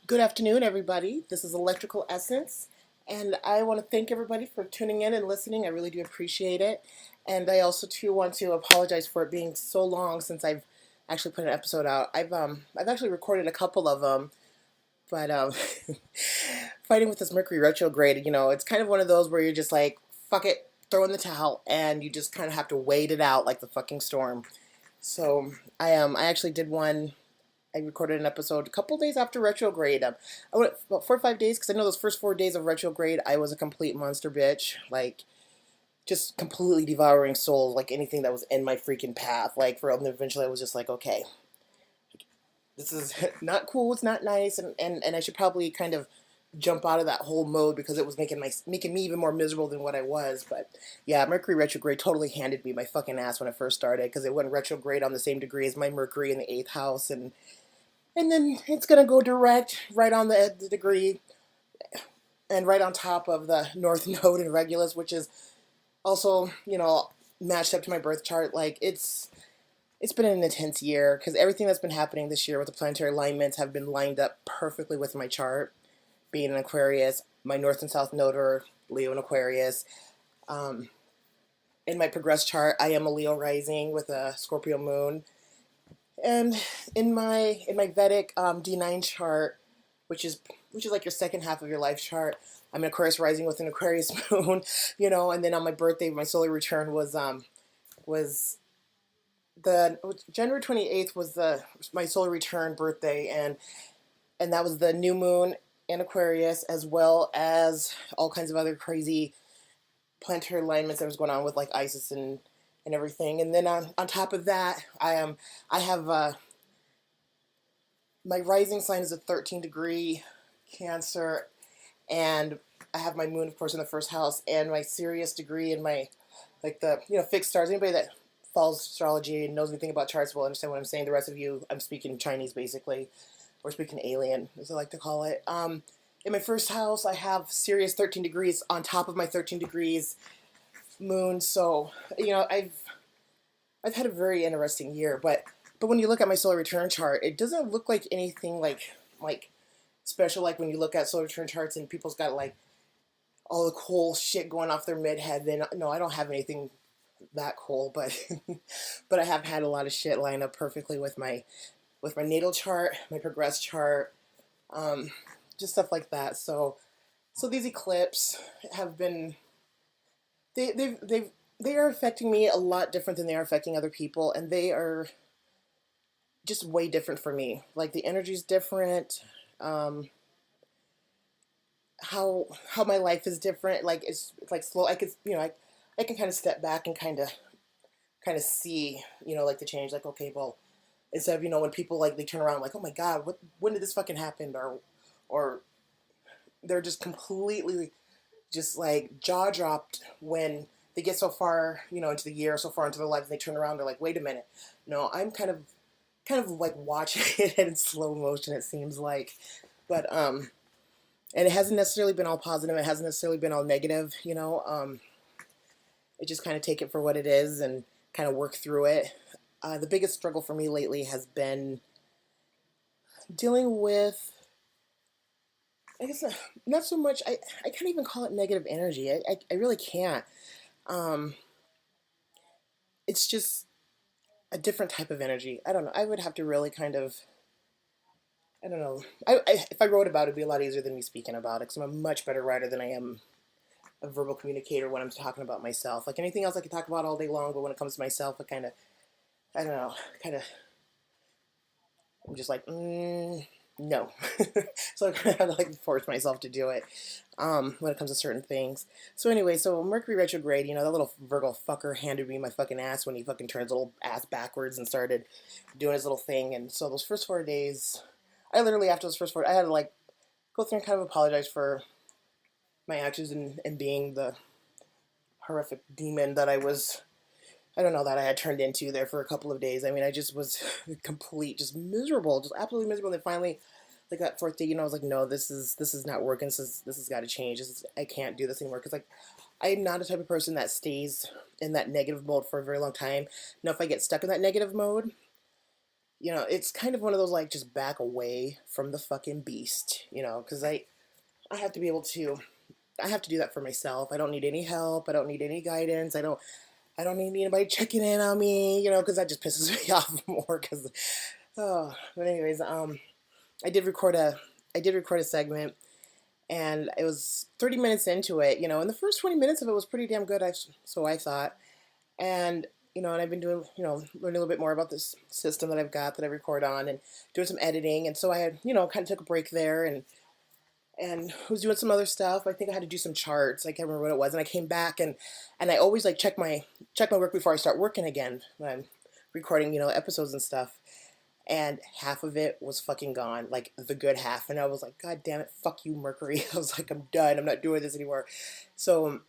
Good afternoon, everybody. This is Electrical Essence, and I want to thank everybody for tuning in and listening. I really do appreciate it. And I also too want to apologize for it being so long since I've actually put an episode out. I've actually recorded a couple of them, but fighting with this Mercury retrograde, it's kind of one of those where you're just like, fuck it, throw in the towel, and you just kind of have to wait it out like the fucking storm. So I actually did one. I recorded an episode a couple days after retrograde. I went about 4 or 5 days because I know those first 4 days of retrograde, I was a complete monster bitch. Like, just completely devouring souls, like anything that was in my freaking path. Like, for eventually I was just like, okay, this is not cool, it's not nice, and I should probably kind of jump out of that whole mode because it was making me even more miserable than what I was. But yeah, Mercury retrograde totally handed me my fucking ass when it first started because it went retrograde on the same degree as my Mercury in the 8th house, and then it's going to go direct right on the degree and right on top of the North Node in Regulus, which is also, matched up to my birth chart. Like, it's been an intense year because everything that's been happening this year with the planetary alignments have been lined up perfectly with my chart. Being an Aquarius, my North and South Node are Leo and Aquarius. Um, in my progressed chart, I am a Leo rising with a Scorpio moon. And in my Vedic D9 chart, which is like your second half of your life chart, I'm an Aquarius rising with an Aquarius moon, and then on my birthday, my solar return was the January 28th was the my solar return birthday, and that was the new moon in Aquarius, as well as all kinds of other crazy planetary alignments that was going on with like Isis and everything. And then on top of that, I have my rising sign is a 13-degree Cancer, and I have my moon, of course, in the first house, and my Sirius degree in my, like, the fixed stars. Anybody that follows astrology and knows anything about charts will understand what I'm saying. The rest of you, I'm speaking Chinese basically, or speaking alien, as I like to call it. In my first house, I have Sirius 13 degrees on top of my 13 degrees moon. So I've had a very interesting year, but when you look at my solar return chart, it doesn't look like anything like special. Like when you look at solar return charts and people's got like all the cool shit going off their midhead. Then no, I don't have anything that cool, but but I have had a lot of shit line up perfectly with my natal chart, my progress chart, um, just stuff like that. So these eclipses have been they are affecting me a lot different than they are affecting other people, and they are just way different for me. Like the energy's different. Um, how my life is different. Like it's like slow. I could I can kind of step back and kind of see like the change. Like, okay, well, instead of when people like they turn around like, oh my god, when did this fucking happen, or they're just completely just like jaw dropped when they get so far into the year, so far into their life, and they turn around, they're like, wait a minute. No, I'm kind of like watching it in slow motion, it seems like. But and it hasn't necessarily been all positive, it hasn't necessarily been all negative. I just kind of take it for what it is and kind of work through it. The biggest struggle for me lately has been dealing with, I guess, not so much, I can't even call it negative energy. I really can't. Um, it's just a different type of energy. I don't know. I would have to really kind of, I don't know. If I wrote about it, it'd be a lot easier than me speaking about it because I'm a much better writer than I am a verbal communicator when I'm talking about myself. Like anything else I could talk about all day long, but when it comes to myself, I don't know, kind of, I'm just like, no. So I kind of have to like force myself to do it when it comes to certain things. So anyway, so Mercury retrograde, that little Virgo fucker handed me my fucking ass when he fucking turned his little ass backwards and started doing his little thing. And so those first 4 days, I literally, after those first four, I had to like go through and kind of apologize for my actions and being the horrific demon that I don't know, that I had turned into there for a couple of days. I mean, I just was complete, just miserable, just absolutely miserable. And then finally, like that fourth day, I was like, no, this is not working. This has got to change. I can't do this anymore. Because like, I'm not a type of person that stays in that negative mode for a very long time. Now, if I get stuck in that negative mode, you know, it's kind of one of those like just back away from the fucking beast, you know, because I have to be able to I have to do that for myself. I don't need any help. I don't need any guidance. I don't need anybody checking in on me, you know, because that just pisses me off more. Because oh, but anyways, I did record a I did record a segment, and it was 30 minutes into it, you know, and the first 20 minutes of it was pretty damn good. So I thought, and you know, and I've been doing, you know, learning a little bit more about this system that I've got that I record on, and doing some editing, and so I had, you know, kind of took a break there, and was doing some other stuff. I think I had to do some charts. I can't remember what it was. And I came back, and I always like check my work before I start working again when I'm recording, you know, episodes and stuff. And half of it was fucking gone, like the good half. And I was like, God damn it, fuck you, Mercury. I was like, I'm done. I'm not doing this anymore. So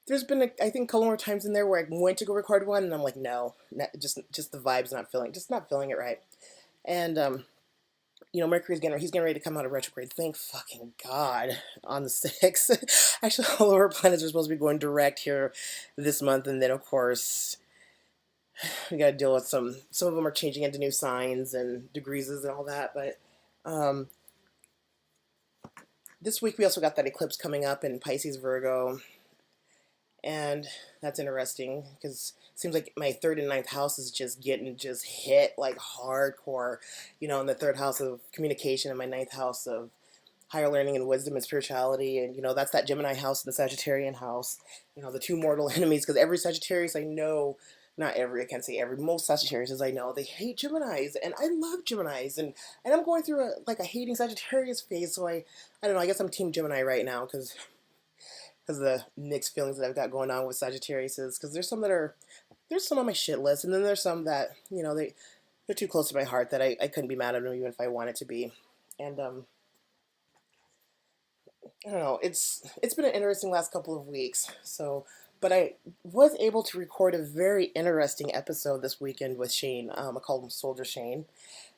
there's been, I think, a couple more times in there where I went to go record one, and I'm like, no, just the vibes not feeling it right. And you know, he's getting ready to come out of retrograde. Thank fucking God on the 6th. Actually, all of our planets are supposed to be going direct here this month, and then of course we got to deal with some of them are changing into new signs and degrees and all that. But um, this week we also got that eclipse coming up in Pisces Virgo, and that's interesting because it seems like my third and ninth house is just getting just hit like hardcore, you know, in the third house of communication and my ninth house of higher learning and wisdom and spirituality. And you know, that's that Gemini house and the Sagittarian house, you know, the two mortal enemies. Because every Sagittarius I know, not every, I can't say every, most Sagittarius I know, they hate Geminis, and I love Geminis, and I'm going through a hating Sagittarius phase. So I don't know, I guess I'm team Gemini right now because the mixed feelings that I've got going on with Sagittarius is because there's some on my shit list, and then there's some that, you know, they're too close to my heart that I couldn't be mad at them even if I wanted to be. And I don't know. It's been an interesting last couple of weeks. So, but I was able to record a very interesting episode this weekend with Shane. I called him Soldier Shane.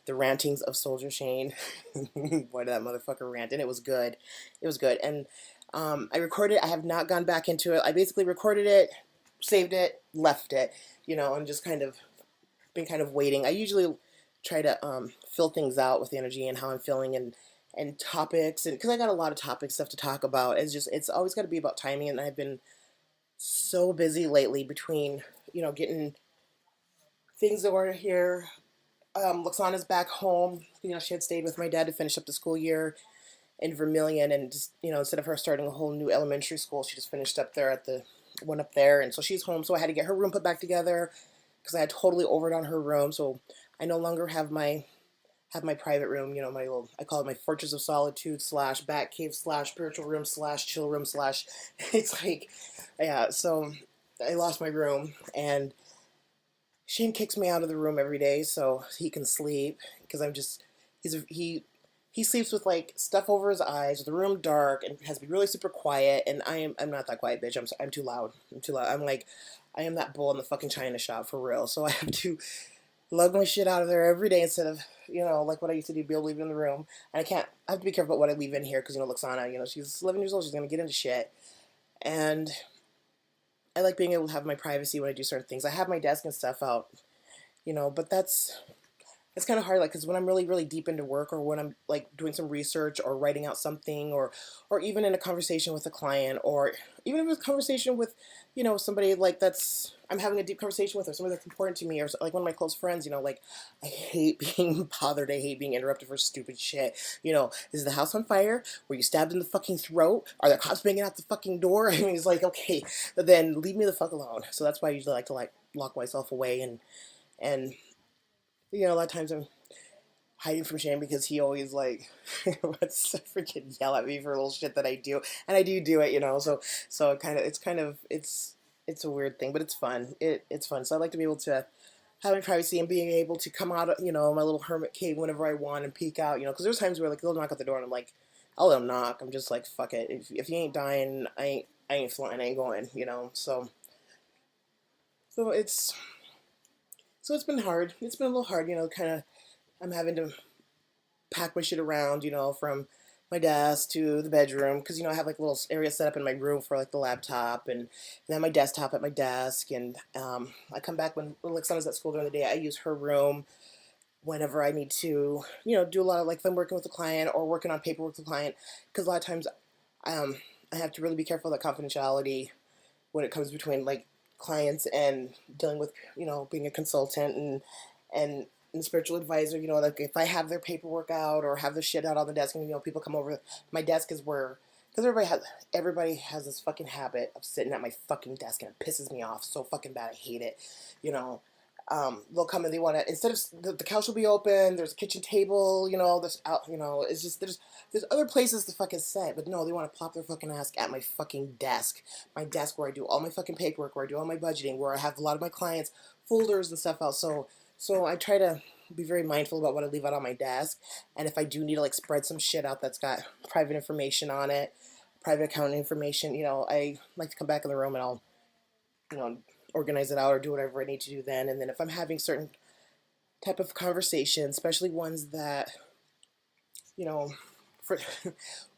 The rantings of Soldier Shane. Boy, did that motherfucker rant, and it was good. It was good, and I recorded. I have not gone back into it. I basically recorded it, saved it, left it. You know, and just kind of been kind of waiting. I usually try to fill things out with the energy and how I'm feeling and topics, and because I got a lot of topic stuff to talk about. It's always got to be about timing, and I've been so busy lately between, you know, getting things over here. Luxana's back home. You know, she had stayed with my dad to finish up the school year in Vermilion, and just, you know, instead of her starting a whole new elementary school, she just finished up there at the one up there, and so she's home. So I had to get her room put back together because I had totally overdone her room. So I no longer have my private room. You know, my little, I call it my fortress of solitude slash bat cave slash spiritual room slash chill room slash. It's like, yeah. So I lost my room, and Shane kicks me out of the room every day so he can sleep because he sleeps with like stuff over his eyes, the room dark, and has to be really super quiet. And I'm not that quiet, bitch. I'm too loud. I'm too loud. I'm like, I am that bull in the fucking china shop for real. So I have to lug my shit out of there every day instead of, you know, like what I used to do, be able to leave it in the room. And I have to be careful about what I leave in here because, you know, Luxana, you know, she's 11 years old. She's gonna get into shit, and I like being able to have my privacy when I do certain things. I have my desk and stuff out, you know, but it's kind of hard, like, because when I'm really really deep into work, or when I'm like doing some research or writing out something, or even in a conversation with a client, or even if it's a conversation with, you know, somebody like that's I'm having a deep conversation with, or somebody that's important to me, or like one of my close friends, you know, like I hate being bothered. I hate being interrupted for stupid shit. You know, is the house on fire? Were you stabbed in the fucking throat? Are there cops banging out the fucking door? I mean, it's like, okay, but then leave me the fuck alone. So that's why I usually like to like lock myself away, and you know, a lot of times I'm hiding from Shane because he always like wants to freaking yell at me for little shit that I do, and I do it, you know. So it's a weird thing, but it's fun. It's fun. So I like to be able to have my privacy and being able to come out of, you know, my little hermit cave whenever I want and peek out, you know, because there's times where like they'll knock at the door and I'm like, I'll let them knock. I'm just like, fuck it. If you ain't dying, I ain't flying. I ain't going, you know. So it's it's been hard. It's been a little hard, you know. Kind of I'm having to pack my shit around, you know, from my desk to the bedroom, because, you know, I have like a little area set up in my room for like the laptop, and then my desktop at my desk, and I come back when Alexandra's at school during the day. I use her room, whenever I need to, do a lot of, like, if I'm working with a client or working on paperwork with a client, because a lot of times um, I have to really be careful of that confidentiality when it comes between, like, clients and dealing with, being a consultant and and spiritual advisor. Like, if I have their paperwork out or have their shit out on the desk, and people come over, my desk is where, because everybody has this fucking habit of sitting at my fucking desk, and it pisses me off so fucking bad. I hate it. you know they'll come and they want to, instead of the couch will be open, there's a kitchen table, there's out, it's just, there's other places to fucking sit, but no, they want to plop their fucking ass at my fucking desk, my desk where I do all my fucking paperwork, where I do all my budgeting, where I have a lot of my clients folders and stuff out. So I try to be very mindful about what I leave out on my desk, and if I do need to, like, spread some shit out that's got private information on it, private account information, I like to come back in the room and I'll, you know organize it out or do whatever I need to do then. And then if I'm having certain type of conversation, especially ones that, you know, for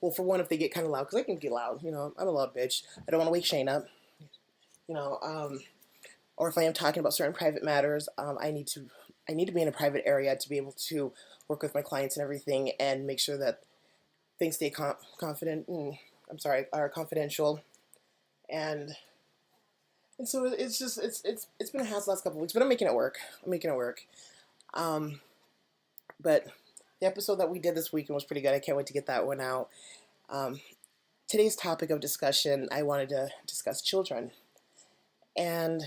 well, for one, if they get kind of loud, because I can get loud. I'm a loud bitch. I don't want to wake Shane up. You know, or if I am talking about certain private matters, I need to be in a private area to be able to work with my clients and everything, and make sure that things stay confident. Are confidential. And so it's just it's been a hassle last couple of weeks, but I'm making it work. Um, but the episode that we did this weekend was pretty good. I can't wait to get that one out. Um, Today's topic of discussion, I wanted to discuss children. And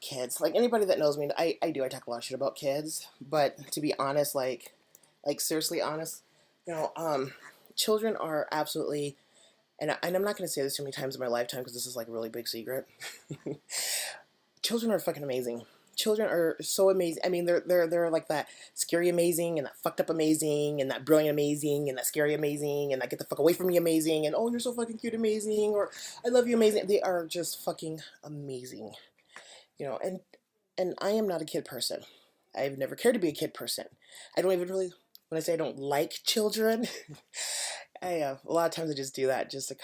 kids. Like, anybody that knows me, I talk a lot of shit about kids. But to be honest, like seriously honest, you know, um, children are absolutely, and I'm not going to say this too many times in my lifetime because this is like a really big secret. Children are fucking amazing. Children are so amazing. I mean, they're like that scary amazing, and that fucked up amazing, and that brilliant amazing, and that scary amazing, and that get the fuck away from me amazing, and oh, you're so fucking cute amazing, or I love you amazing. They are just fucking amazing. And I am not a kid person. I've never cared to be a kid person. I don't even really, when I say I don't like children, a lot of times I just do that just to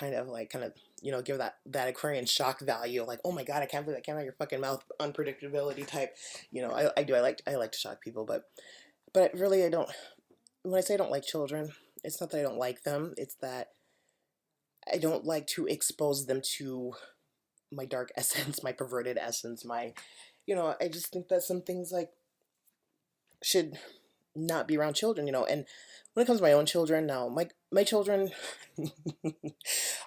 give that Aquarian shock value, like, oh my god, I can't believe that came out of your fucking mouth, unpredictability type. I like to shock people, but really I don't. When I say I don't like children, it's not that I don't like them. It's that I don't like to expose them to my dark essence, my perverted essence, I just think that some things, like, should not be around children. And when it comes to my own children, now my children,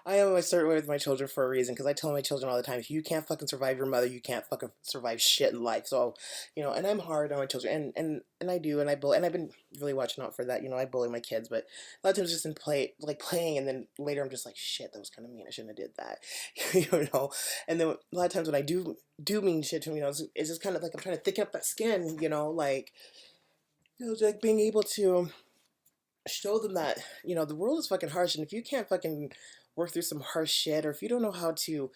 I am a certain way with my children for a reason, because I tell my children all the time, if you can't fucking survive your mother, you can't fucking survive shit in life. So, and I'm hard on my children, and I do, and I bully, and I've been really watching out for that. I bully my kids, but a lot of times just in playing, and then later I'm just like, shit, that was kind of mean, I shouldn't have did that. And then a lot of times when I do mean shit to them, it's just kind of like I'm trying to thicken up that skin, like being able to show them that, the world is fucking harsh, and if you can't fucking work through some harsh shit, or if you don't know how to,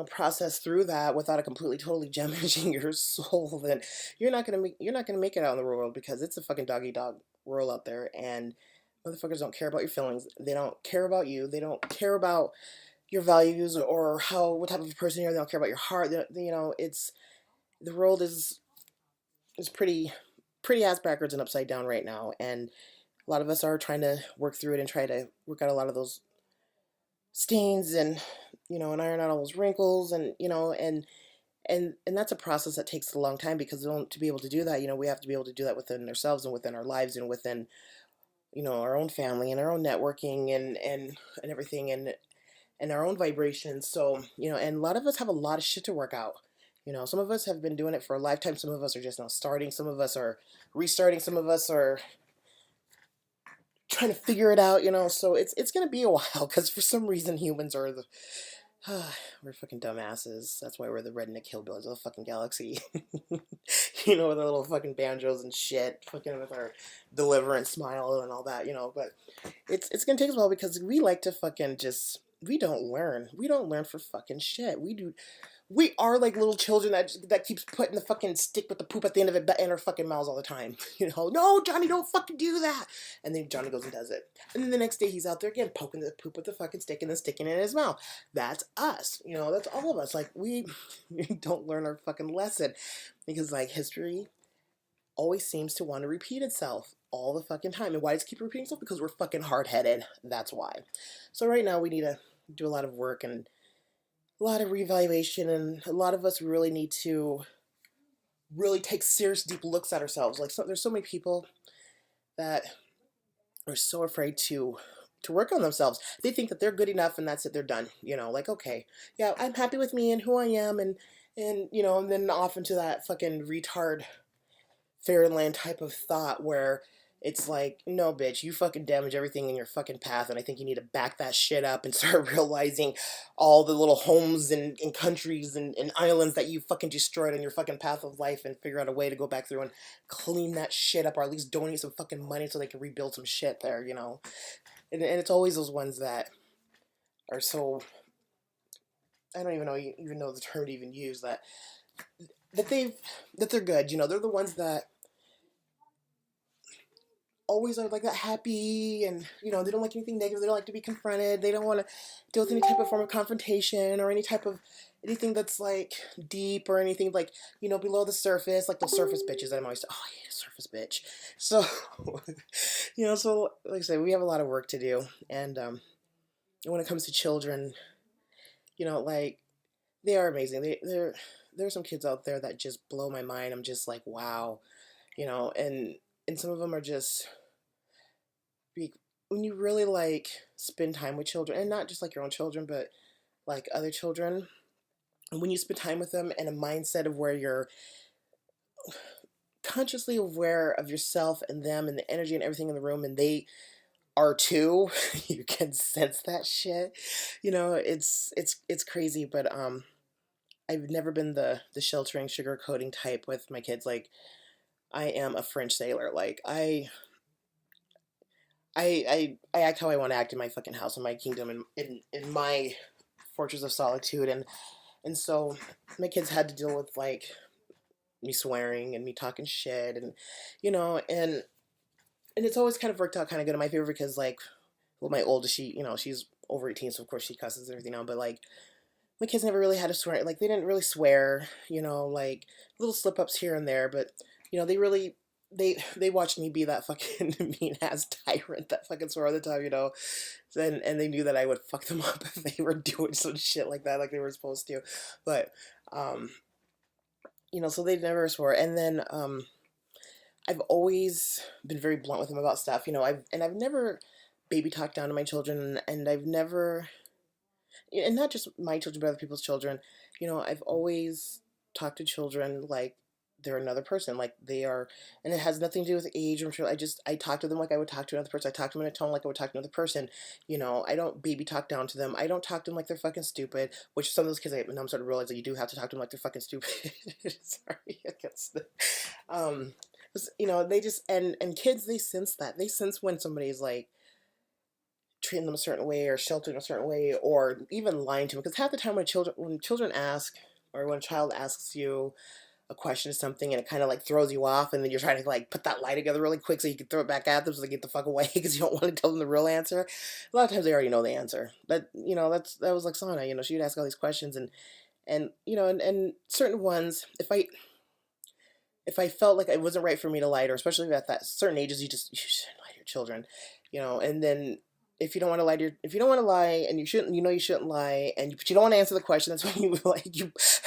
process through that without it completely totally damaging your soul, then you're not gonna make it out in the real world, because it's a fucking doggy dog world out there, and motherfuckers don't care about your feelings. They don't care about you. They don't care about your values, or what type of a person you are. They don't care about your heart. It's the world is pretty ass backwards and upside down right now, and a lot of us are trying to work through it and try to work out a lot of those stains, and iron out all those wrinkles, and that's a process that takes a long time, because to be able to do that, we have to be able to do that within ourselves and within our lives and within, our own family and our own networking and everything, and our own vibrations. So, and a lot of us have a lot of shit to work out. Some of us have been doing it for a lifetime. Some of us are just now starting. Some of us are restarting. Some of us are trying to figure it out. So it's gonna be a while, because for some reason humans are we're fucking dumbasses. That's why we're the redneck hillbillies of the fucking galaxy. With our little fucking banjos and shit, fucking with our deliverance smile and all that. But it's gonna take us a while, because we like to fucking just, we don't learn. We don't learn for fucking shit. We are like little children that keeps putting the fucking stick with the poop at the end of it in our fucking mouths all the time. No, Johnny, don't fucking do that. And then Johnny goes and does it. And then the next day he's out there again poking the poop with the fucking stick and then sticking it in his mouth. That's us. That's all of us. Like, we don't learn our fucking lesson, because, like, history always seems to want to repeat itself all the fucking time. And why does it keep repeating itself? Because we're fucking hard-headed. That's why. So right now we need to do a lot of work and a lot of reevaluation, and a lot of us really need to really take serious, deep looks at ourselves. Like, there's so many people that are so afraid to work on themselves. They think that they're good enough and that's it, they're done. Like, okay, yeah, I'm happy with me and who I am, and and then off into that fucking retard fairyland type of thought where it's like, no, bitch, you fucking damage everything in your fucking path, and I think you need to back that shit up and start realizing all the little homes and countries and islands that you fucking destroyed on your fucking path of life, and figure out a way to go back through and clean that shit up, or at least donate some fucking money so they can rebuild some shit there, And it's always those ones that are so, I don't even know the term to even use, that they're good, they're the ones that always are like that happy, and they don't like anything negative, they don't like to be confronted, they don't want to deal with any type of form of confrontation or any type of anything that's like deep or anything like below the surface, like those surface bitches that I'm always, oh, I hate a surface bitch. So so like I said, we have a lot of work to do, and when it comes to children, like, they are amazing. There's some kids out there that just blow my mind. I'm just like, wow, and some of them are just, when you really like spend time with children, and not just like your own children, but like other children, when you spend time with them in a mindset of where you're consciously aware of yourself and them and the energy and everything in the room, and they are too, you can sense that shit. It's crazy, but I've never been the sheltering, sugarcoating type with my kids. Like, I am a French sailor. Like, I act how I want to act in my fucking house, in my kingdom, in my fortress of solitude, and so my kids had to deal with like me swearing and me talking shit, and and it's always kind of worked out kind of good in my favor, because like, well, my oldest, she's over 18, so of course she cusses and everything now, but like, my kids never really had to swear. Like, they didn't really swear, like little slip ups here and there, but they really, they watched me be that fucking mean ass tyrant that fucking swore all the time, and they knew that I would fuck them up if they were doing some shit like that, like they were supposed to. But so they never swore. And then I've always been very blunt with them about stuff, I've never baby talked down to my children, and I've never, and not just my children, but other people's children. I've always talked to children like they're another person, like they are, and it has nothing to do with age. I'm sure I talk to them like I would talk to another person. I talk to them in a tone like I would talk to another person. I don't baby talk down to them. I don't talk to them like they're fucking stupid. Which some of those kids, now I'm starting to realize that you do have to talk to them like they're fucking stupid. Sorry, I guess. Um, they just, and kids, they sense that. They sense when somebody's like treating them a certain way, or sheltering a certain way, or even lying to them. Because half the time when children ask, or when a child asks you a question or something, and it kind of like throws you off, and then you're trying to like put that lie together really quick so you can throw it back at them so they get the fuck away because you don't want to tell them the real answer. A lot of times they already know the answer. But that was like Sana. She'd ask all these questions, and certain ones, if I felt like it wasn't right for me to lie to her, especially at that certain ages, you shouldn't lie to your children, and then if you don't want to lie if you don't want to lie, and you shouldn't lie, but you don't want to answer the question, that's when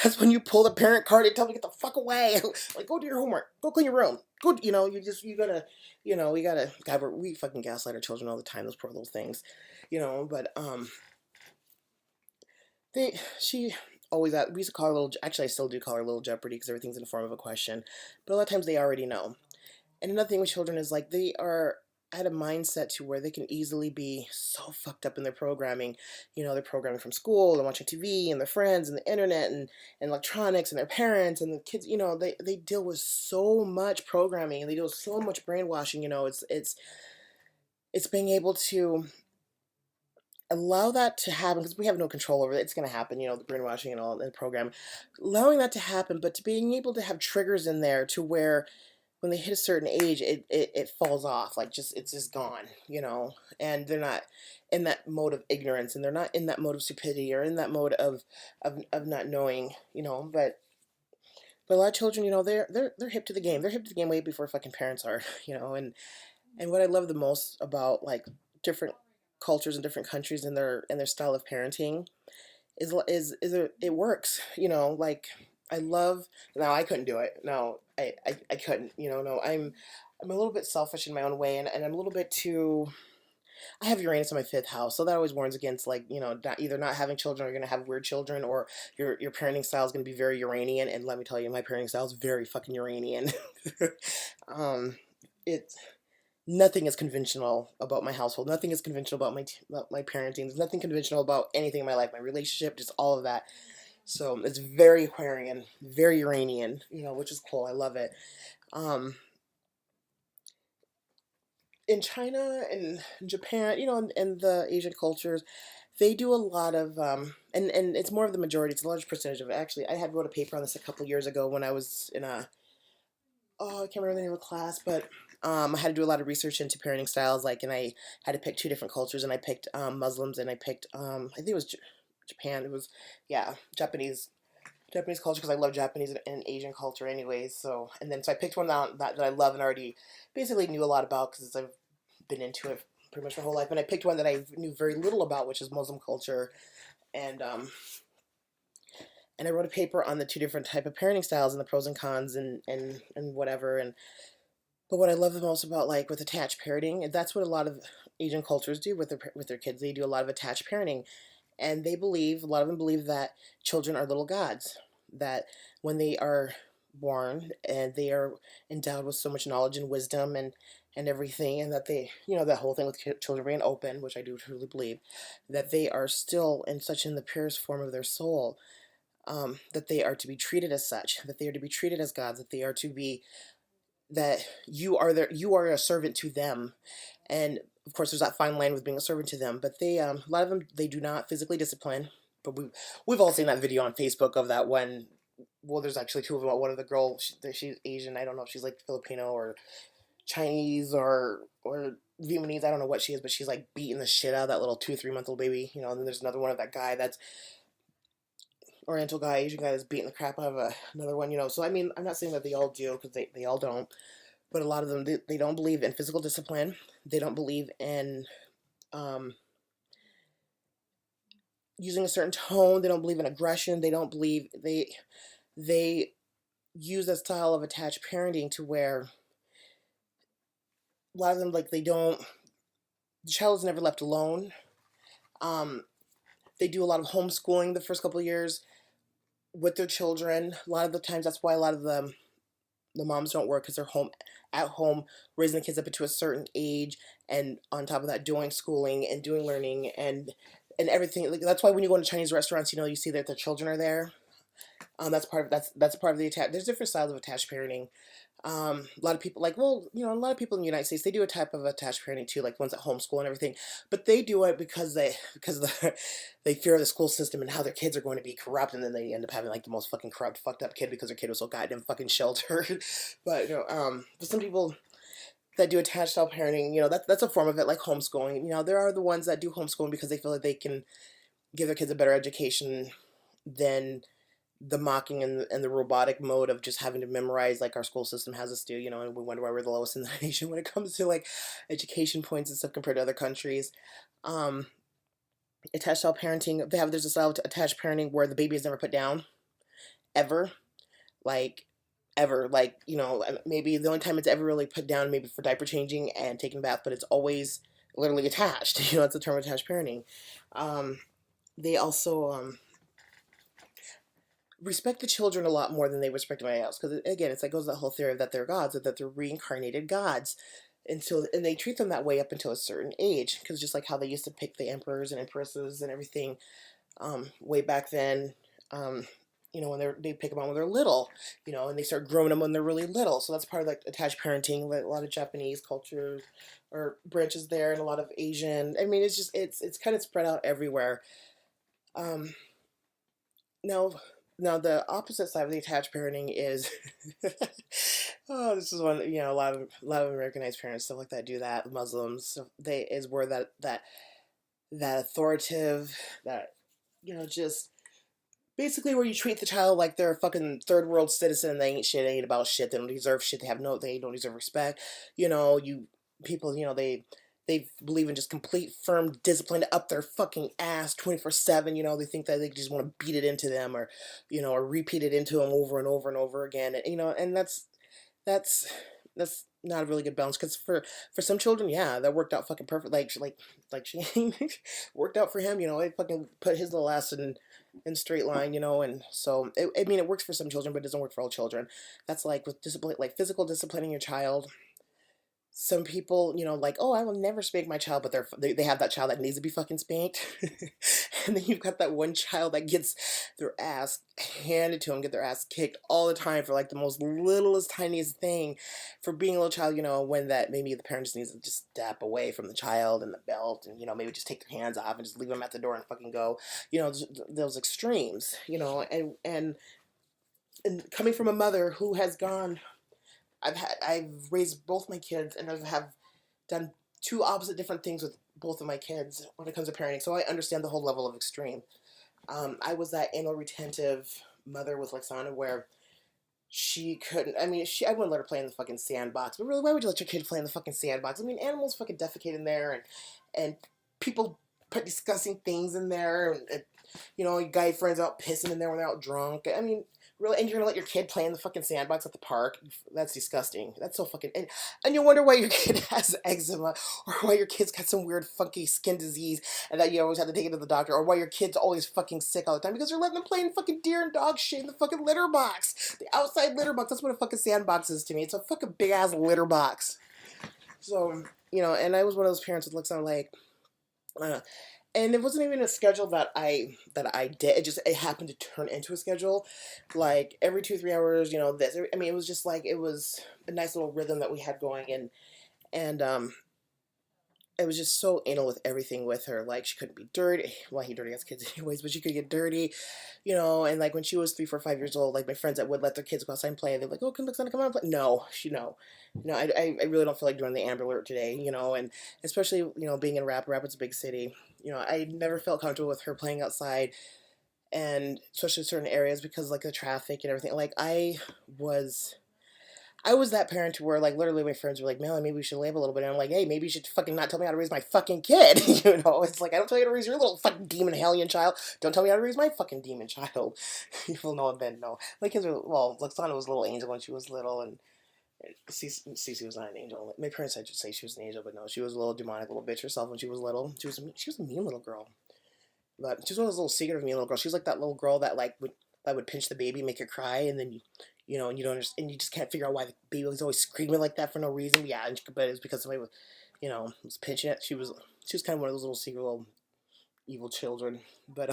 that's when you pull the parent card and tell them to get the fuck away. Like, go do your homework, go clean your room, go, you gotta, we gotta, God, we fucking gaslight our children all the time, those poor little things, but she always, we used to call her little, actually I still do call her Little Jeopardy, because everything's in the form of a question, but a lot of times they already know. And another thing with children is like, they are at a mindset to where they can easily be so fucked up in their programming. They're programming from school and watching TV and their friends and the internet and electronics and their parents and the kids. They deal with so much programming, and they deal with so much brainwashing. It's being able to allow that to happen, because we have no control over it. It's going to happen, the brainwashing and all the program, allowing that to happen, but to being able to have triggers in there to where when they hit a certain age, it falls off, like it's just gone, and they're not in that mode of ignorance, and they're not in that mode of stupidity, or in that mode of not knowing, but But a lot of children, they're hip to the game. They're hip to the game way before fucking parents are, and what I love the most about like different cultures and different countries and their style of parenting it works. Like I love. Now I couldn't do it. No, I couldn't. No, I'm a little bit selfish in my own way, and I'm a little bit too. I have Uranus in my fifth house, so that always warns against like either not having children or you're gonna have weird children, or your parenting style is gonna be very Uranian. And let me tell you, my parenting style is very fucking Uranian. um, it's Nothing is conventional about my household. Nothing is conventional about my parenting. There's nothing conventional about anything in my life, my relationship, just all of that. So it's very Aquarian, very Uranian, which is cool. I love it. Um, in China and Japan, and the Asian cultures, they do a lot of, and it's more of the majority. It's a large percentage of it. Actually, I had wrote a paper on this a couple years ago when I was in I can't remember the name of the class, but I had to do a lot of research into parenting styles, like, and I had to pick two different cultures, and I picked Muslims, and I picked, I think it was Japan. It was, yeah, Japanese culture because I love Japanese and Asian culture, anyways. So, and then so I picked one that I love and already basically knew a lot about because I've been into it pretty much my whole life. And I picked one that I knew very little about, which is Muslim culture, and um, and I wrote a paper on the two different type of parenting styles and the pros and cons and whatever. And but what I love the most about like with attached parenting, and that's what a lot of Asian cultures do with their kids. They do a lot of attached parenting, and a lot of them believe that children are little gods. That when they are born and they are endowed with so much knowledge and wisdom and everything, and that they, that whole thing with children being open, which I do truly believe, that they are still in the purest form of their soul. That they are to be treated as such, that they are to be treated as gods, that they are to be that you are a servant to them. And of course there's that fine line with being a servant to them, but they a lot of them, they do not physically discipline. But we've all seen that video on Facebook of that one. Well, there's actually two of them. One of the girl, she's Asian. I don't know if she's like Filipino or Chinese or Vietnamese. I don't know what she is, but she's like beating the shit out of that little 2 3 month old baby. And then there's another one of that guy that's Oriental guy, Asian guy that's beating the crap out of another one. So I mean, I'm not saying that they all do, because they all don't, but a lot of them, they don't believe in physical discipline. They don't believe in um, using a certain tone. They don't believe in aggression. They don't believe they use a style of attached parenting to where a lot of them, like, they don't, the child is never left alone. Um, they do a lot of homeschooling the first couple of years with their children. A lot of the times, that's why a lot of the moms don't work, because they're at home raising the kids up into a certain age, and on top of that doing schooling and doing learning and everything. Like, that's why when you go into Chinese restaurants, you see that the children are there. That's part of the attach. There's different styles of attached parenting. A lot of people, like, well, a lot of people in the United States, they do a type of attached parenting too, like ones that homeschool and everything, but they do it because they fear the school system and how their kids are going to be corrupt, and then they end up having like the most fucking corrupt, fucked up kid because their kid was so goddamn fucking sheltered. But for some people that do attached style parenting, that's a form of it, like homeschooling. There are the ones that do homeschooling because they feel like they can give their kids a better education than the mocking and the robotic mode of just having to memorize, like our school system has us do, and we wonder why we're the lowest in the nation when it comes to like education points and stuff compared to other countries. Um, Attached style parenting, there's a style of attached parenting where the baby is never put down, ever, like ever, like, maybe the only time it's ever really put down, maybe for diaper changing and taking a bath, but it's always literally attached. It's a term of attached parenting. They also respect the children a lot more than they respect anybody else. Because again, it's like goes the whole theory that they're gods, or that they're reincarnated gods, and they treat them that way up until a certain age. Because just like how they used to pick the emperors and empresses and everything, way back then, when they pick them on when they're little, and they start growing them when they're really little. So that's part of like attached parenting. Like a lot of Japanese cultures or branches there, and a lot of Asian. I mean, it's kind of spread out everywhere. Um, Now, the opposite side of the attached parenting is, oh, this is one, a lot of Americanized parents, stuff like that, do that. Muslims, so they is where that authoritative, that just basically where you treat the child like they're a fucking third world citizen and they ain't shit, ain't about shit, they don't deserve shit, they don't deserve respect. You people, they believe in just complete firm discipline to up their fucking ass 24/7. They think that they just want to beat it into them, or repeat it into them over and over and over again. And that's that's not a really good balance, because for some children, yeah, that worked out fucking perfect. Like she worked out for him. He fucking put his little ass in straight line. And so I mean, it works for some children, but it doesn't work for all children. That's like with discipline, like physical disciplining your child. Some people, like, oh, I will never spank my child, but they have that child that needs to be fucking spanked. And then you've got that one child that gets their ass handed to them, get their ass kicked all the time for like the most littlest, tiniest thing, for being a little child, when that maybe the parent just needs to just step away from the child and the belt, and, maybe just take their hands off and just leave them at the door and fucking go, those extremes, and coming from a mother who has gone, I've raised both my kids, and have done two opposite different things with both of my kids when it comes to parenting. So I understand the whole level of extreme. I was that anal retentive mother with Lexana where she couldn't. I mean, I wouldn't let her play in the fucking sandbox. But really, why would you let your kid play in the fucking sandbox? I mean, animals fucking defecate in there, and people put disgusting things in there, your guy friends out pissing in there when they're out drunk. I mean, really, and you're gonna let your kid play in the fucking sandbox at the park? That's disgusting. That's so fucking, and you wonder why your kid has eczema, or why your kid's got some weird funky skin disease, and that you always have to take it to the doctor, or why your kid's always fucking sick all the time, because you're letting them play in fucking deer and dog shit in the fucking litter box, the outside litter box. That's what a fucking sandbox is to me. It's a fucking big ass litter box. So and I was one of those parents that looks on like, uh, and it wasn't even a schedule that I did. It happened to turn into a schedule, like every 2 3 hours. This. I mean, it was just like, it was a nice little rhythm that we had going, and it was just so anal with everything with her. Like, she couldn't be dirty. Well, he dirty as kids anyways, but she could get dirty, and like when she was 3 4 5 years old, like my friends that would let their kids go outside and play, they're like, oh, come on, come on, play. No, no, I really don't feel like doing the Amber Alert today, and especially, being in Rapid's a big city. I never felt comfortable with her playing outside, and especially certain areas, because like the traffic and everything. Like, I was that parent to where, like, literally my friends were like, Melanie, maybe we should label a little bit. And I'm like, hey, maybe you should fucking not tell me how to raise my fucking kid. It's like, I don't tell you how to raise your little fucking demon hellion child. Don't tell me how to raise my fucking demon child. People know and then know. My kids were, well, Lexana was a little angel when she was little, and Cece was not an angel. My parents had to say she was an angel, but no, she was a little demonic little bitch herself when she was little. She was a mean little girl. But she was one of those little secretive mean little girls. She was like that little girl that would pinch the baby, make her cry, and then and you don't understand, and you just can't figure out why the baby was always screaming like that for no reason. Yeah, but it was because somebody was pinching it. She was kind of one of those little secret little evil children. But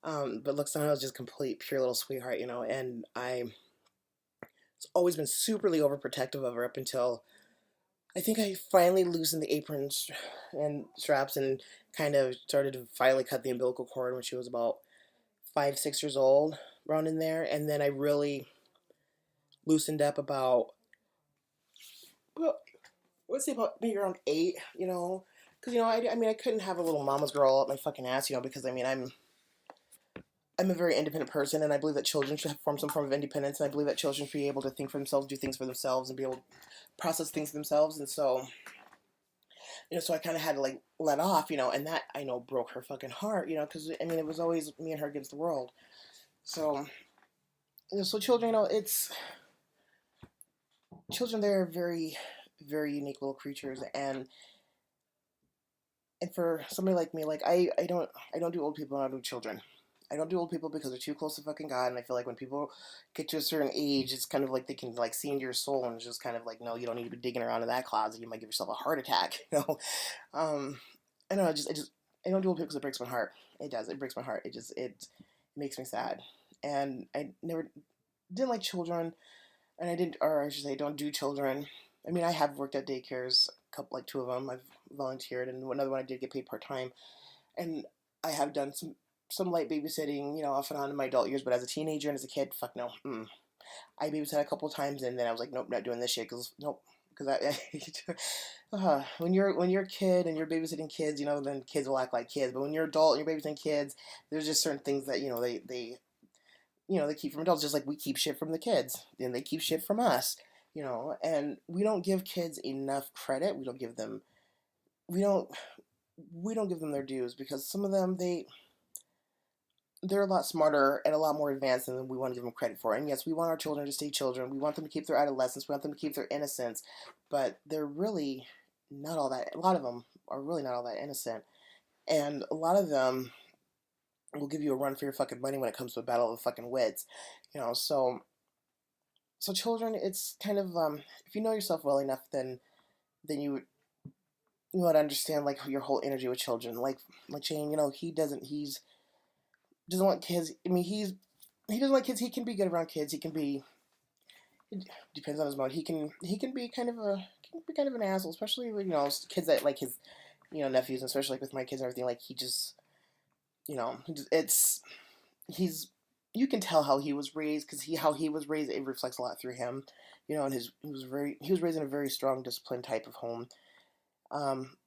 Luxana was just complete pure little sweetheart, and I always been superly overprotective of her up until I think I finally loosened the aprons and straps, and kind of started to finally cut the umbilical cord when she was about 5 6 years old, around in there. And then I really loosened up about, well, let's say about maybe around 8, because I mean, I couldn't have a little mama's girl up my fucking ass, because I mean, I'm a very independent person, and I believe that children should form some form of independence, and I believe that children should be able to think for themselves, do things for themselves, and be able to process things themselves. And so, so I kind of had to like let off, and that, I know, broke her fucking heart, because I mean, it was always me and her against the world. So, so children, children, they're very, very unique little creatures, and for somebody like me, like I don't do old people, and I don't do children. I don't do old people because they're too close to fucking God, and I feel like when people get to a certain age, it's kind of like they can like see into your soul, and it's just kind of like, no, you don't need to be digging around in that closet. You might give yourself a heart attack. Um, I don't know. I don't do old people because it breaks my heart. It does. It breaks my heart. It makes me sad, and I never didn't like children, and I didn't, or I should say, don't do children. I mean, I have worked at daycares, a couple, like 2 of them. I've volunteered, and another one I did get paid part time, and I have done some light babysitting, off and on in my adult years. But as a teenager and as a kid, fuck no. I babysat a couple of times, and then I was like, nope, not doing this shit. Because nope, because when you're a kid and you're babysitting kids, then kids will act like kids. But when you're adult and you're babysitting kids, there's just certain things that they keep from adults, just like we keep shit from the kids, and they keep shit from us. And we don't give kids enough credit. We don't we don't give them their dues, because some of them, they're a lot smarter and a lot more advanced than we want to give them credit for. And yes, we want our children to stay children. We want them to keep their adolescence. We want them to keep their innocence. But they're really not all that. A lot of them are really not all that innocent. And a lot of them will give you a run for your fucking money when it comes to a battle of the fucking wits. So children, it's kind of if you know yourself well enough, then you would understand like your whole energy with children. Like Shane, he doesn't want kids. I mean, he doesn't like kids. He can be good around kids. It depends on his mode. He can be kind of an asshole, especially with kids that like his nephews, and especially like with my kids and everything. Like it's he's you can tell how he was raised, because how he was raised, it reflects a lot through him. And he was raised in a very strong, disciplined type of home.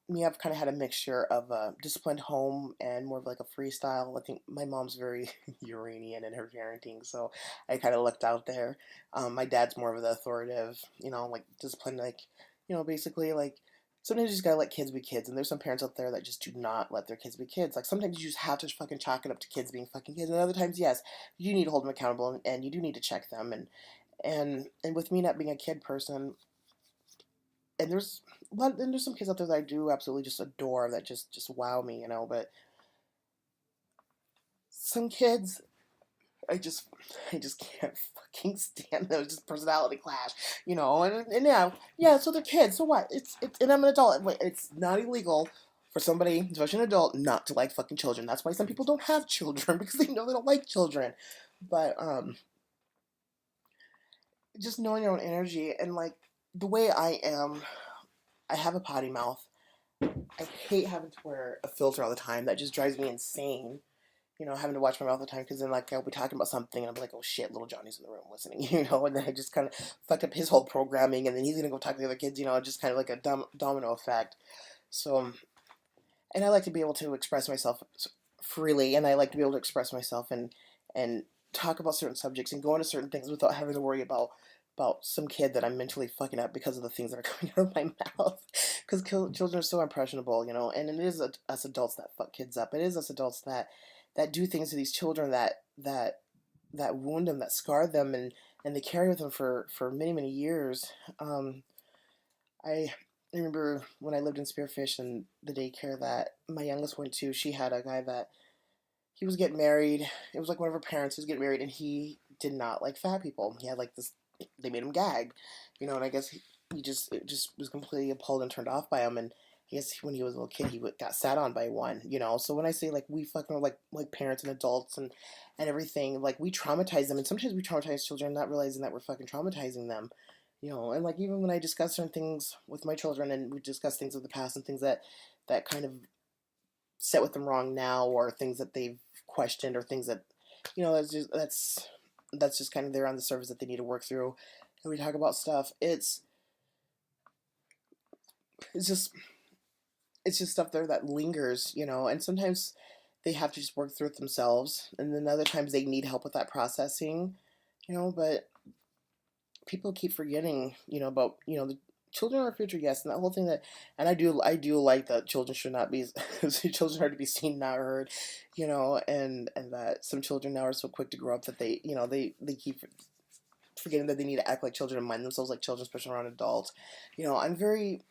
Me, I've kind of had a mixture of a disciplined home and more of like a freestyle. I think my mom's very Uranian in her parenting, so I kind of looked out there. My dad's more of the authoritative, like disciplined, like, basically like sometimes you just gotta let kids be kids, and there's some parents out there that just do not let their kids be kids. Like sometimes you just have to fucking chalk it up to kids being fucking kids, and other times, yes, you need to hold them accountable, and you do need to check them, and with me not being a kid person, and there's some kids out there that I do absolutely just adore, that just wow me, but some kids I just can't fucking stand them. Just personality clash, and yeah. So they're kids. So what? And I'm an adult. It's not illegal for somebody, especially an adult, not to like fucking children. That's why some people don't have children, because they know they don't like children. But just knowing your own energy, and like the way I am, I have a potty mouth. I hate having to wear a filter all the time. That just drives me insane. Having to watch my mouth all the time, because then like I'll be talking about something and I'll be like, oh shit, little Johnny's in the room listening, and then I just kind of fucked up his whole programming, and then he's gonna go talk to the other kids, just kind of like a domino effect. So, and I like to be able to express myself freely, and I like to be able to express myself and talk about certain subjects and go into certain things without having to worry about some kid that I'm mentally fucking up because of the things that are coming out of my mouth. Because children are so impressionable, and it is us adults that fuck kids up. It is us adults that do things to these children that wound them, that scar them, and they carry with them for many, many years. I remember when I lived in Spearfish, and the daycare that my youngest went to, she had a guy that he was getting married. It was like one of her parents was getting married, and he did not like fat people. He had like this, they made him gag, and I guess it just was completely appalled and turned off by him. And I guess when he was a little kid, he got sat on by one, So when I say like we fucking like parents and adults and everything, like we traumatize them, and sometimes we traumatize children, not realizing that we're fucking traumatizing them, And like even when I discuss certain things with my children, and we discuss things of the past and things that kind of set with them wrong now, or things that they've questioned, or things that that's just kind of there on the surface that they need to work through, and we talk about stuff. It's just it's just stuff there that lingers, and sometimes they have to just work through it themselves, and then other times they need help with that processing, but people keep forgetting, about, the children are our future, yes, and that whole thing and I do like that children should not be, children are to be seen, not heard, and that some children now are so quick to grow up that they keep forgetting that they need to act like children and mind themselves like children, especially around adults. I'm very,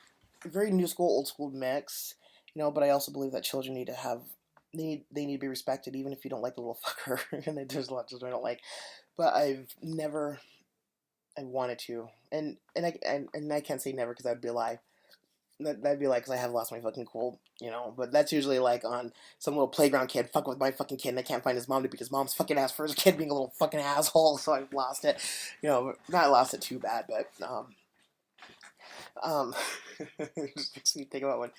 very new school, old school mix, but I also believe that children need to have, they need to be respected, even if you don't like the little fucker, and there's a lot of children I don't like, but I wanted to, and I can't say never, because that'd be a lie. That'd be like, because I have lost my fucking cool, but that's usually like on some little playground kid fuck with my fucking kid, and I can't find his mom to beat his mom's fucking ass for his kid being a little fucking asshole, so I've lost it, not lost it too bad, but, it just makes me think about when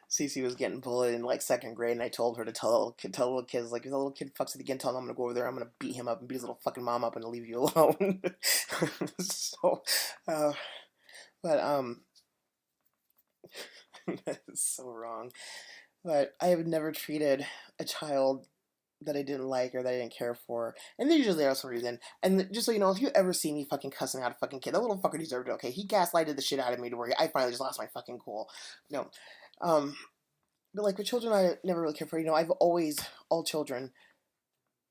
Cece was getting bullied in like second grade, and I told her to tell little kids, like, if the little kid fucks it again, tell him I'm gonna go over there, I'm gonna beat him up and beat his little fucking mom up and leave you alone. So, but That's so wrong. But I have never treated a child that I didn't like or that I didn't care for. And they're usually there for some reason. And just so you know, if you ever see me fucking cussing out a fucking kid, that little fucker deserved it, okay? He gaslighted the shit out of me to where I finally just lost my fucking cool. No. Um, but like with children, I never really cared for. I've always, all children,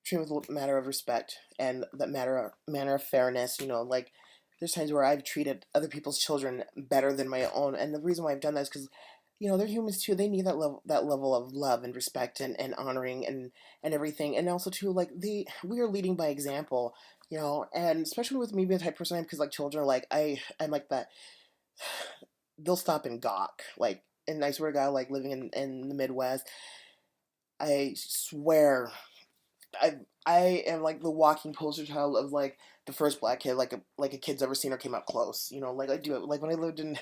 treated with a matter of respect and that manner of fairness. Like there's times where I've treated other people's children better than my own. And the reason why I've done that is because they're humans too. They need that level of love and respect and honoring and everything. And also too, like we are leading by example, and especially with me being the type of person I am, because like children, like I'm like that. They'll stop and gawk, like, and I swear to God, like living in the Midwest, I swear, I am like the walking poster child of like the first black kid like a kid's ever seen or came up close. Like I do it like when I lived in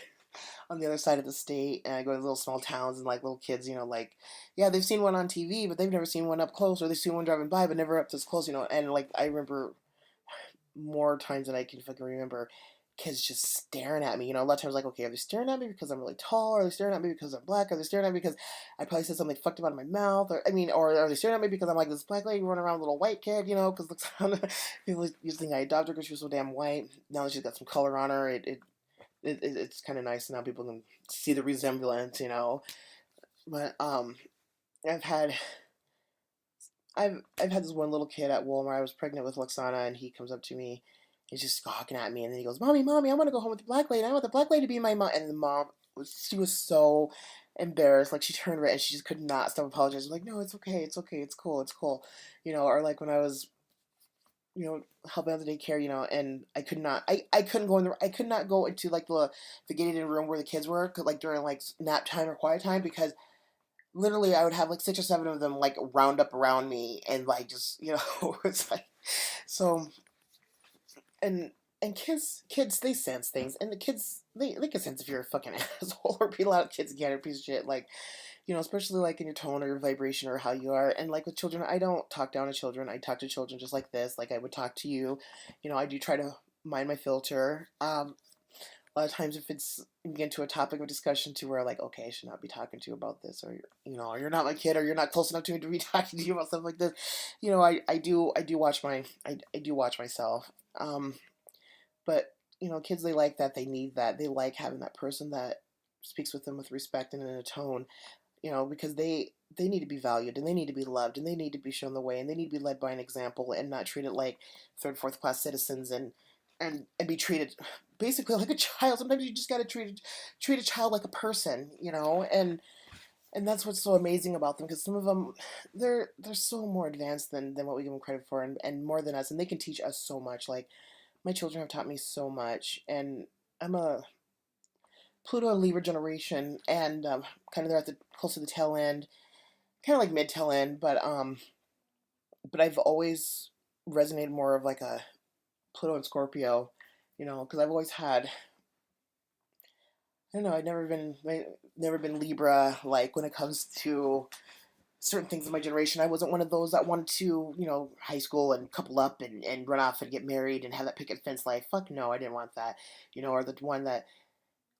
on the other side of the state, and I go to little small towns, and like little kids, like, yeah, they've seen one on TV, but they've never seen one up close, or they've seen one driving by, but never up this close, and like I remember more times than I can fucking remember kids just staring at me. A lot of times like, okay, are they staring at me because I'm really tall? Or are they staring at me because I'm black? Are they staring at me because I probably said something fucked up out of my mouth? Or are they staring at me because I'm like this black lady running around with a little white kid, because people used to think I adopted her because she was so damn white. Now that she's got some color on her, it's kind of nice now people can see the resemblance. But I've had I've had this one little kid at Walmart. I was pregnant with Luxana, and he comes up to me. He's just gawking at me, and then he goes, "Mommy, mommy, I want to go home with the black lady. I want the black lady to be my mom." And the mom she was so embarrassed, like she turned red, and she just could not stop apologizing. Like, no, it's okay, it's okay, it's cool, it's cool. Or like when I was, helping out the daycare, and I couldn't go I could not go into like the gated room where the kids were, like during like nap time or quiet time, because literally I would have like 6 or 7 of them like round up around me and like just it's like so and kids they sense things, and the kids they can sense if you're a fucking asshole, or be a lot of kids get a piece of shit, like especially like in your tone or your vibration or how you are. And like with children, I don't talk down to children. I talk to children just like this, like I would talk to you. I do try to mind my filter. A lot of times if it's get into a topic of discussion to where like, okay, I should not be talking to you about this, or or you're not my kid, or you're not close enough to me to be talking to you about stuff like this. I do watch I do watch myself. But kids, they like that, they need that, they like having that person that speaks with them with respect and in a tone, because they need to be valued, and they need to be loved, and they need to be shown the way, and they need to be led by an example, and not treated like third, fourth class citizens, and be treated basically like a child. Sometimes you just gotta treat a child like a person, and that's what's so amazing about them, because some of them they're so more advanced than what we give them credit for, and more than us, and they can teach us so much. Like my children have taught me so much, and I'm a Pluto and Libra generation, and kind of they're at the close to the tail end, kind of like mid tail end, but I've always resonated more of like a Pluto and Scorpio, because I've always had, I don't know, I've never been Libra, like when it comes to certain things in my generation. I wasn't one of those that wanted to, high school and couple up and run off and get married and have that picket fence life. Fuck no, I didn't want that. Or the one that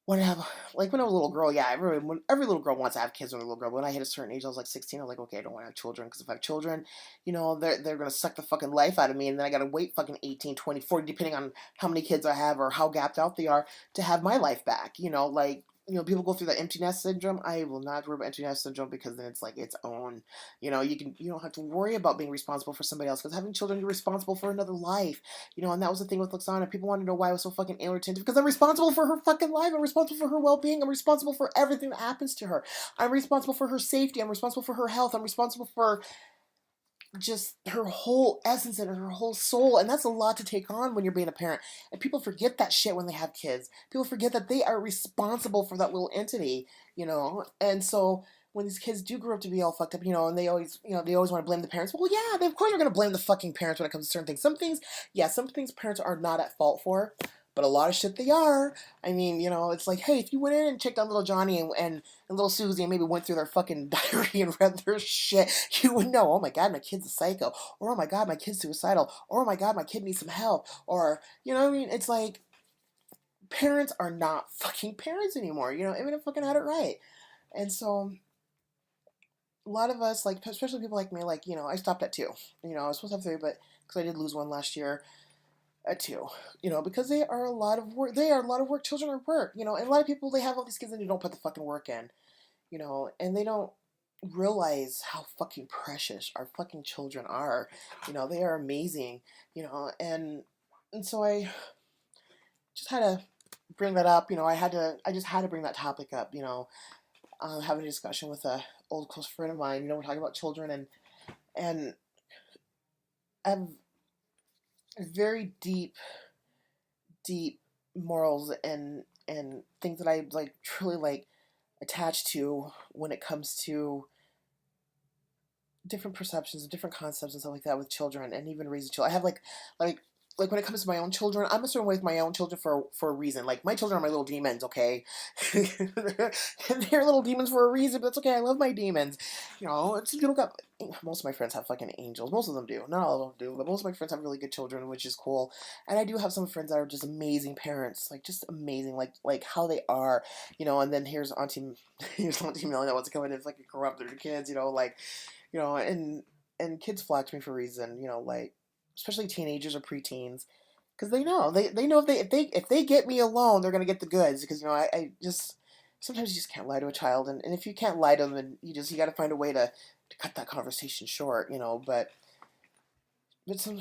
want to have, like when I was a little girl, yeah, every little girl wants to have kids when they're a little girl. But when I hit a certain age, I was like 16, I was like, okay, I don't want to have children, because if I have children, they're going to suck the fucking life out of me, and then I got to wait fucking 18, 20, 40, depending on how many kids I have or how gapped out they are, to have my life back, like, people go through that empty nest syndrome. I will not worry about empty nest syndrome, because then it's like its own. You don't have to worry about being responsible for somebody else, because having children, you're responsible for another life. And that was the thing with Luxana. People want to know why I was so fucking anal retentive, because I'm responsible for her fucking life. I'm responsible for her well-being. I'm responsible for everything that happens to her. I'm responsible for her safety. I'm responsible for her health. I'm responsible for just her whole essence and her whole soul. And that's a lot to take on when you're being a parent. And people forget that shit when they have kids. People forget that they are responsible for that little entity. And so when these kids do grow up to be all fucked up, and they always want to blame the parents. Well, yeah, they, of course, are going to blame the fucking parents when it comes to certain things. Some things parents are not at fault for, but a lot of shit they are. I mean, it's like, hey, if you went in and checked on little Johnny and little Susie, and maybe went through their fucking diary and read their shit, you would know, oh my god, my kid's a psycho, or oh my god, my kid's suicidal, or oh my god, my kid needs some help, or, what I mean? It's like, parents are not fucking parents anymore, even if I fucking had it right. And so a lot of us, like, especially people like me, like, I stopped at 2. I was supposed to have 3, but because I did lose one last year, at 2. Because they are a lot of work. They are a lot of work. Children are work. And a lot of people, they have all these kids and they don't put the fucking work in. And they don't realize how fucking precious our fucking children are. They are amazing. And so I just had to bring that up. I just had to bring that topic up. Having a discussion with a old close friend of mine. We're talking about children, and I have very deep morals and things that I like truly like attached to when it comes to different perceptions and different concepts and stuff like that with children and even raising children. I have like when it comes to my own children, I'm a certain way with my own children for a reason. Like, my children are my little demons, okay? They're little demons for a reason, but that's okay. I love my demons. Most of my friends have fucking angels. Most of them do. Not all of them do, but most of my friends have really good children, which is cool. And I do have some friends that are just amazing parents, like just amazing, like how they are, And then here's Auntie Melanie that wants to come in and fucking corrupt their kids, and kids flock to me for a reason, like, especially teenagers or preteens, because they know if they get me alone, they're gonna get the goods. Because I just sometimes you just can't lie to a child, and if you can't lie to them, then you got to find a way to cut that conversation short, But some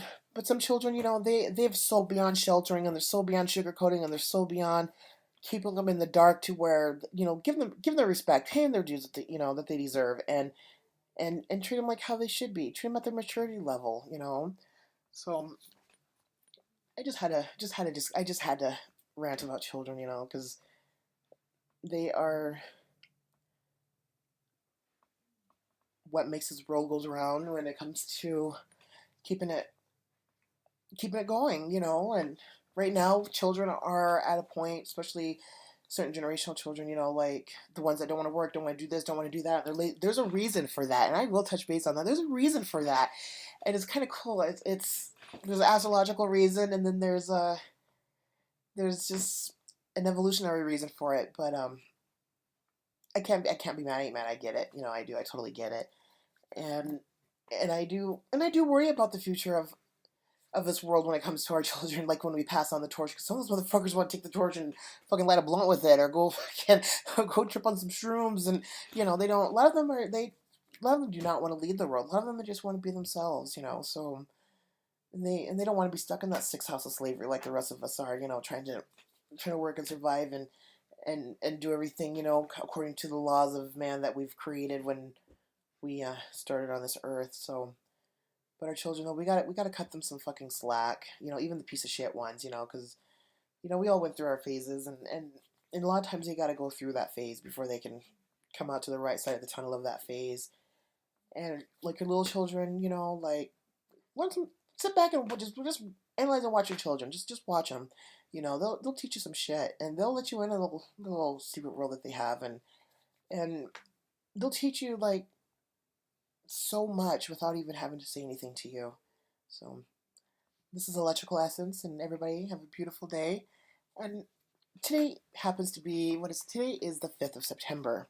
children, they've so beyond sheltering, and they're so beyond sugarcoating, and they're so beyond keeping them in the dark to where give them respect, pay them their dues that they deserve, and treat them like how they should be, treat them at their maturity level, So I just had to rant about children, because they are what makes this world goes around when it comes to keeping it going, And right now, children are at a point, especially certain generational children, like the ones that don't want to work, don't want to do this, don't want to do that. There's a reason for that, and I will touch base on that. There's a reason for that, and it's kind of cool. There's an astrological reason, and then there's just an evolutionary reason for it. But I can't be mad. I ain't mad. I get it. I do. I totally get it. And I do worry about the future of this world when it comes to our children. Like, when we pass on the torch, because some of those motherfuckers want to take the torch and fucking light a blunt with it, or go fucking go trip on some shrooms, and they don't. A lot of them do not want to lead the world. A lot of them just want to be themselves. So. And they don't want to be stuck in that 6 house of slavery like the rest of us are, trying to work and survive and do everything, according to the laws of man that we've created when we started on this earth. So, but our children, though, we got to cut them some fucking slack, even the piece of shit ones, because we all went through our phases, and a lot of times they got to go through that phase before they can come out to the right side of the tunnel of that phase. And like your little children, like, once sit back and just analyze and watch your children. Just watch them. They'll teach you some shit, and they'll let you in a little secret world that they have, and they'll teach you like so much without even having to say anything to you. So this is Electrical Essence, and everybody have a beautiful day. And today happens to be today is the 5th of September.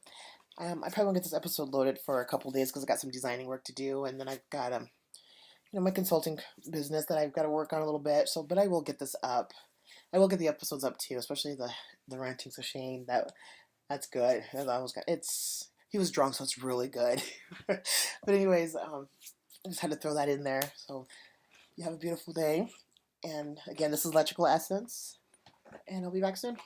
I probably won't get this episode loaded for a couple days because I got some designing work to do, and then I've got my consulting business that I've got to work on a little bit. So, but I will get this up. I will get the episodes up too, especially the ranting of Shane. That's good. He was drunk, so it's really good. But anyways, I just had to throw that in there. So you have a beautiful day. And again, this is Electrical Essence, and I'll be back soon.